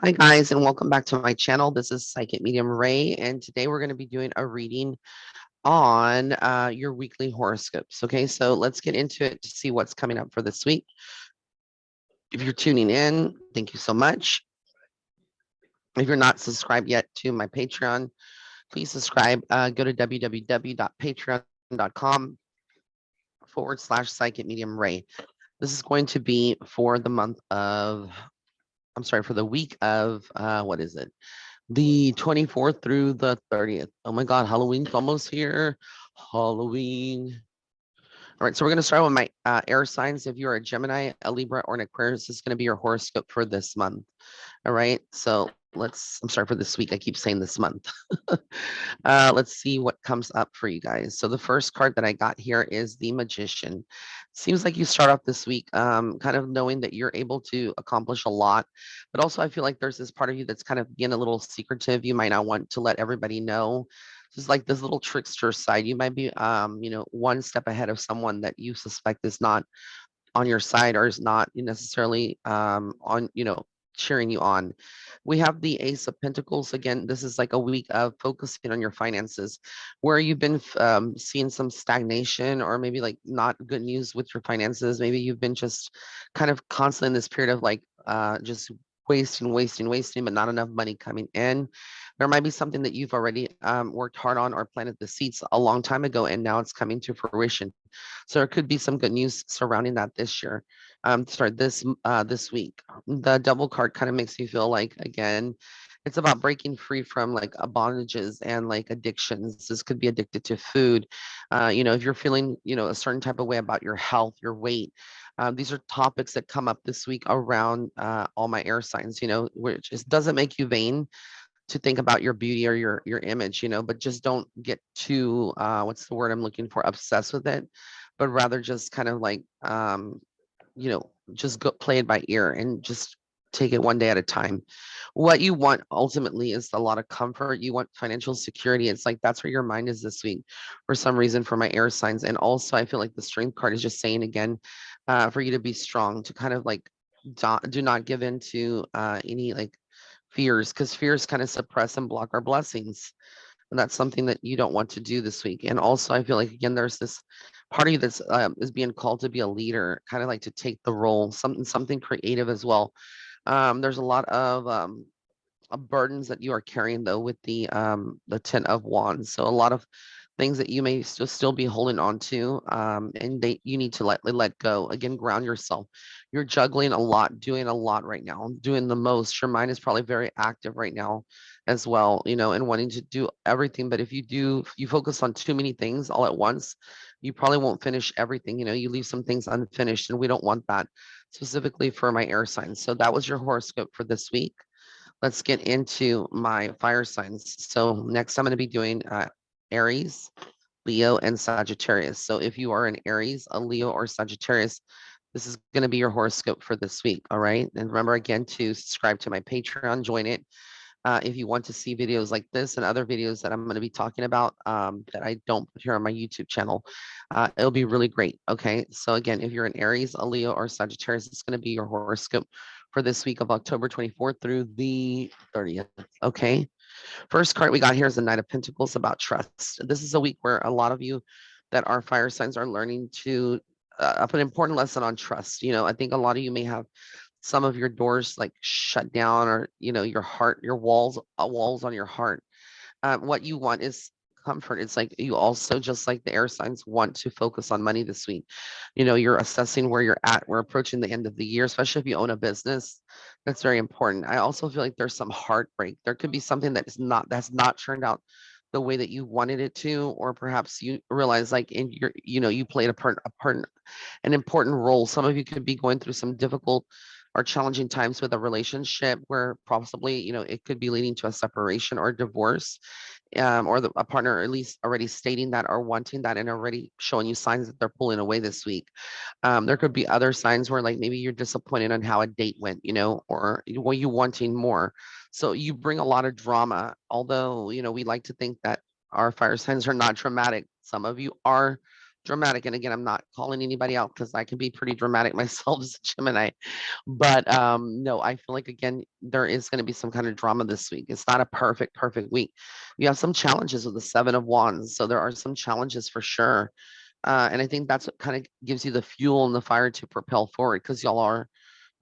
Hi guys, and welcome back to my channel. This is Psychic Medium Ray, and today we're going to be doing a reading on your weekly horoscopes. Okay, so let's get into it to see what's coming up for this week. If you're tuning in, thank you so much. If you're not subscribed yet to my Patreon, please subscribe. Go to www.patreon.com/psychic medium ray. This is going to be for the month of, for the week of, what is it? The 24th through the 30th. Oh my God, Halloween's almost here. Halloween. All right, so we're going to start with my air signs. If you're a Gemini, a Libra, or an Aquarius, this is going to be your horoscope for this month. All right, so I'm sorry for this week. I keep saying this month. Let's see what comes up for you guys. So the first card that I got here is the Magician. Seems like you start off this week kind of knowing that you're able to accomplish a lot, but also I feel like there's this part of you that's kind of being a little secretive. You might not want to let everybody know. Just like this little trickster side. You might be, one step ahead of someone that you suspect is not on your side or is not necessarily on, cheering you on. We have the Ace of Pentacles. Again, this is like a week of focusing on your finances, where you've been seeing some stagnation or maybe like not good news with your finances. Maybe you've been just kind of constantly in this period of like just wasting, but not enough money coming in. There might be something that you've already worked hard on or planted the seeds a long time ago, and now it's coming to fruition. So there could be some good news surrounding that this year. This week. The double card kind of makes me feel like, again, it's about breaking free from like bondages and like addictions. This could be addicted to food. If you're feeling, a certain type of way about your health, your weight. These are topics that come up this week around all my air signs, which is, doesn't make you vain to think about your beauty or your image, but just don't get too what's the word I'm looking for, obsessed with it, but rather just kind of like just go play it by ear and just take it one day at a time. What you want ultimately is a lot of comfort. You want financial security. It's like that's where your mind is this week for some reason for my air signs. And also I feel like the strength card is just saying again, for you to be strong, to kind of like do not give in to any like fears, because fears kind of suppress and block our blessings. And that's something that you don't want to do this week. And also, I feel like again, there's this party that's is being called to be a leader, kind of like to take the role, something creative as well. There's a lot of burdens that you are carrying though with the 10 of Wands. So a lot of things that you may still be holding on to, and you need to let go. Again, ground yourself. You're juggling a lot, doing a lot right now, doing the most. Your mind is probably very active right now as well, and wanting to do everything. But if you focus on too many things all at once, you probably won't finish everything. You leave some things unfinished, and we don't want that, specifically for my air signs. So that was your horoscope for this week. Let's get into my fire signs. So next I'm going to be doing Aries, Leo, and Sagittarius. So if you are an Aries, a Leo, or Sagittarius, this is going to be your horoscope for this week. All right. And remember again to subscribe to my Patreon, join it. If you want to see videos like this and other videos that I'm going to be talking about that I don't put here on my YouTube channel, it'll be really great. Okay. So again, if you're an Aries, a Leo, or Sagittarius, it's going to be your horoscope for this week of October 24th through the 30th. Okay. First card we got here is the Knight of Pentacles, about trust. This is a week where a lot of you that are fire signs are learning to an important lesson on trust. I think a lot of you may have some of your doors like shut down, or your heart, your walls on your heart. What you want is comfort. It's like you also, just like the air signs, want to focus on money this week. You're assessing where you're at. We're approaching the end of the year, especially if you own a business. That's very important. I also feel like there's some heartbreak. There could be something that's not turned out the way that you wanted it to, or perhaps you realize like in your, you played an important role. Some of you could be going through some difficult or challenging times with a relationship where possibly, it could be leading to a separation or divorce, or a partner at least already stating that or wanting that and already showing you signs that they're pulling away this week. There could be other signs where like maybe you're disappointed on how a date went, or were you wanting more. So you bring a lot of drama, although, we like to think that our fire signs are not dramatic. Some of you are dramatic. And again, I'm not calling anybody out because I can be pretty dramatic myself as a Gemini. But no, I feel like again, there is going to be some kind of drama this week. It's not a perfect week. You have some challenges with the Seven of Wands. So there are some challenges for sure. And I think that's what kind of gives you the fuel and the fire to propel forward because y'all are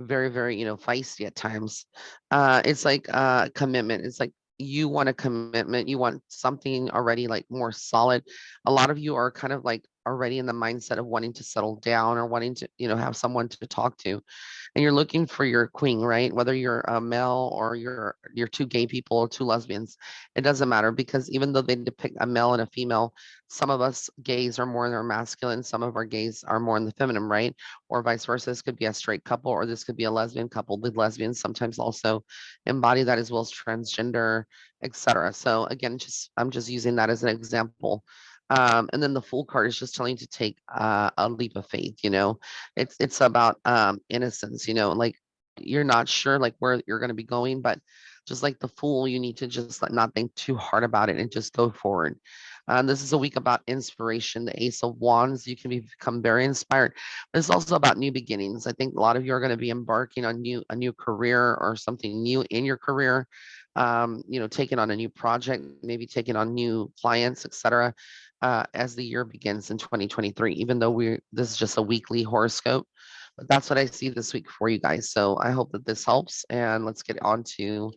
very, feisty at times. It's like commitment. It's like you want a commitment. You want something already like more solid. A lot of you are kind of like already in the mindset of wanting to settle down or wanting to, have someone to talk to, and you're looking for your queen, right? Whether you're a male or you're two gay people or two lesbians, it doesn't matter because even though they depict a male and a female, some of us gays are more in their masculine, some of our gays are more in the feminine, right? Or vice versa. This could be a straight couple, or this could be a lesbian couple. The lesbians sometimes also embody that as well as transgender, etc. So again, just I'm just using that as an example. And then the Fool card is just telling you to take a leap of faith. It's about innocence. Like you're not sure like where you're going to be going, but just like the Fool, you need to just like not think too hard about it and just go forward. This is a week about inspiration. The Ace of Wands, you can become very inspired, but it's also about new beginnings. I think a lot of you are going to be embarking on a new career or something new in your career. Taking on a new project, maybe taking on new clients, etc. As the year begins in 2023. Even though this is just a weekly horoscope, but that's what I see this week for you guys. So I hope that this helps, and let's get on to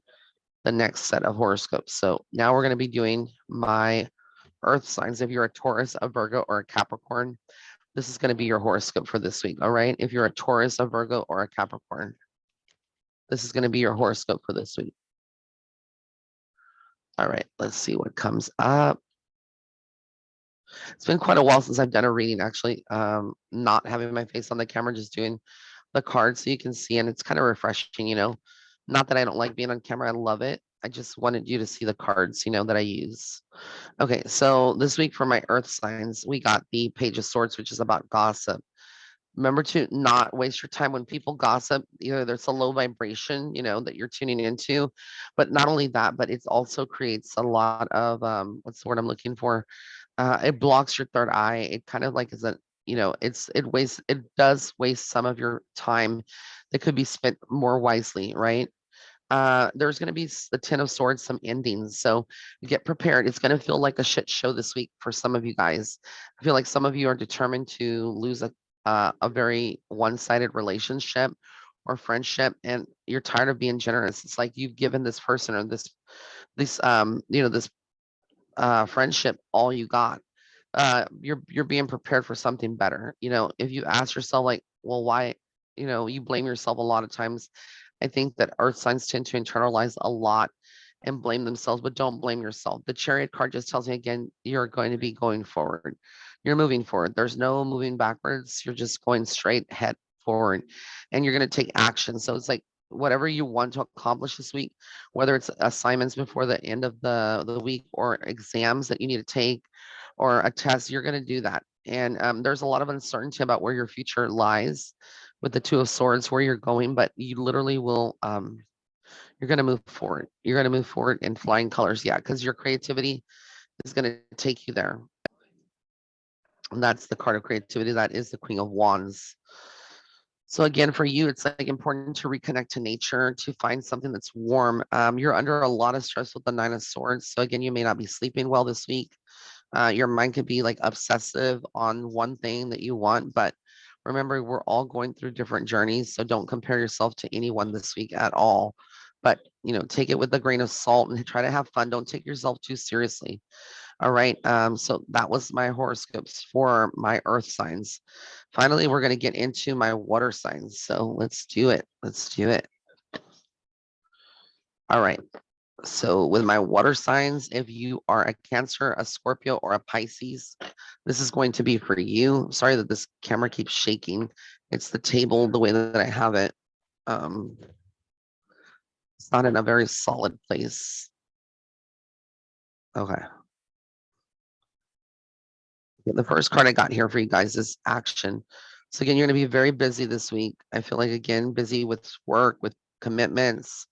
the next set of horoscopes. So now we're going to be doing my earth signs. If you're a Taurus, a Virgo, or a Capricorn, this is going to be your horoscope for this week. All right. If you're a Taurus, a Virgo, or a Capricorn, this is going to be your horoscope for this week. All right. Let's see what comes up. It's been quite a while since I've done a reading, actually. Not having my face on the camera, just doing the cards so you can see, and it's kind of refreshing. Not that I don't like being on camera, I love it. I just wanted you to see the cards, that I use. Okay, so this week for my earth signs, we got the Page of Swords, which is about gossip. Remember to not waste your time when people gossip. Either there's a low vibration, that you're tuning into, but not only that, but it also creates a lot of what's the word I'm looking for? It blocks your third eye. It kind of like is a it does waste some of your time that could be spent more wisely, right? There's going to be the Ten of Swords, some endings. So get prepared. It's going to feel like a shit show this week for some of you guys. I feel like some of you are determined to lose a very one-sided relationship or friendship, and you're tired of being generous. It's like you've given this person or this friendship all you got. You're being prepared for something better. If you ask yourself like, well, why, you blame yourself a lot of times. I think that earth signs tend to internalize a lot and blame themselves, but don't blame yourself. The Chariot card just tells me again, you're going to be going forward. You're moving forward. There's no moving backwards. You're just going straight head forward, and you're going to take action. So it's like whatever you want to accomplish this week, whether it's assignments before the end of the week or exams that you need to take or a test, you're going to do that. And there's a lot of uncertainty about where your future lies with the Two of Swords, where you're going, but you literally will, you're going to move forward. You're going to move forward in flying colors. Yeah, because your creativity is going to take you there. And that's the card of creativity. That is the Queen of Wands. So again, for you, it's like important to reconnect to nature, to find something that's warm. You're under a lot of stress with the Nine of Swords. So again, you may not be sleeping well this week. Your mind could be like obsessive on one thing that you want, but remember, we're all going through different journeys. So don't compare yourself to anyone this week at all. But take it with a grain of salt and try to have fun. Don't take yourself too seriously. All right. So that was my horoscopes for my earth signs. Finally, we're going to get into my water signs. So let's do it. Let's do it. All right. So with my water signs, if you are a Cancer, a Scorpio, or a Pisces, this is going to be for you. Sorry that this camera keeps shaking. It's the table, the way that I have it. It's not in a very solid place. Okay. The first card I got here for you guys is action. So again, you're going to be very busy this week. I feel like, again, busy with work, with commitments.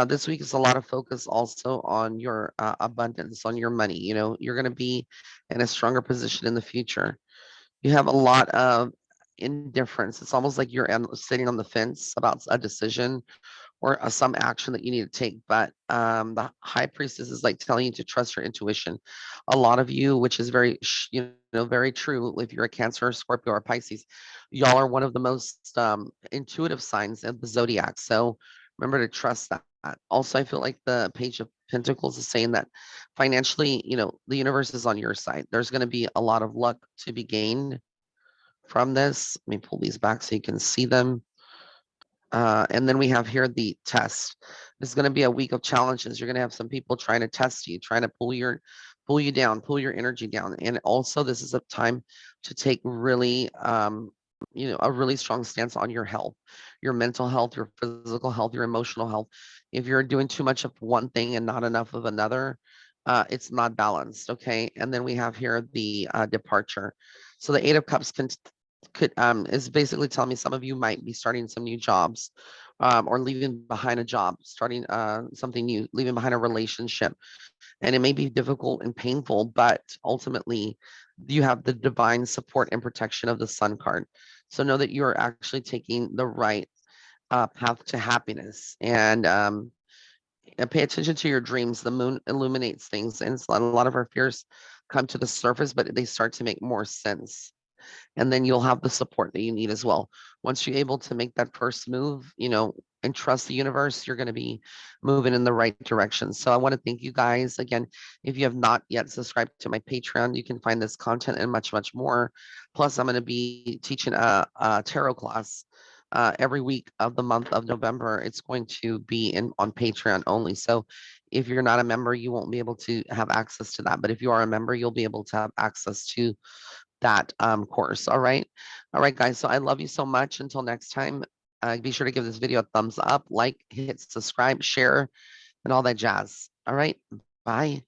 This week is a lot of focus also on your abundance, on your money. You're going to be in a stronger position in the future. You have a lot of indifference. It's almost like you're sitting on the fence about a decision or some action that you need to take. But the high priestess is like telling you to trust your intuition. A lot of you, which is very, very true. If you're a Cancer, Scorpio, or Pisces, y'all are one of the most intuitive signs of the zodiac. So remember to trust that. Also, I feel like the Page of Pentacles is saying that financially, the universe is on your side. There's going to be a lot of luck to be gained from this. Let me pull these back so you can see them. And then we have here the test. This is going to be a week of challenges. You're going to have some people trying to test you, trying to pull you down, pull your energy down. And also, this is a time to take really, a really strong stance on your health, your mental health, your physical health, your emotional health. If you're doing too much of one thing and not enough of another, it's not balanced. Okay. And then we have here the departure. So the Eight of Cups could is basically telling me some of you might be starting some new jobs, or leaving behind a job, starting something new, leaving behind a relationship. And it may be difficult and painful, but ultimately you have the divine support and protection of the Sun card. So know that you're actually taking the right path to happiness. And pay attention to your dreams. The moon illuminates things, and a lot of our fears come to the surface, but they start to make more sense. And then you'll have the support that you need as well. Once you're able to make that first move, and trust the universe, you're going to be moving in the right direction. So I want to thank you guys again. If you have not yet subscribed to my Patreon, you can find this content and much, much more. Plus, I'm going to be teaching a tarot class every week of the month of November. It's going to be on Patreon only. So if you're not a member, you won't be able to have access to that. But if you are a member, you'll be able to have access to that course. All right. All right, guys. So I love you so much. Until next time, be sure to give this video a thumbs up, like, hit subscribe, share, and all that jazz. All right. Bye.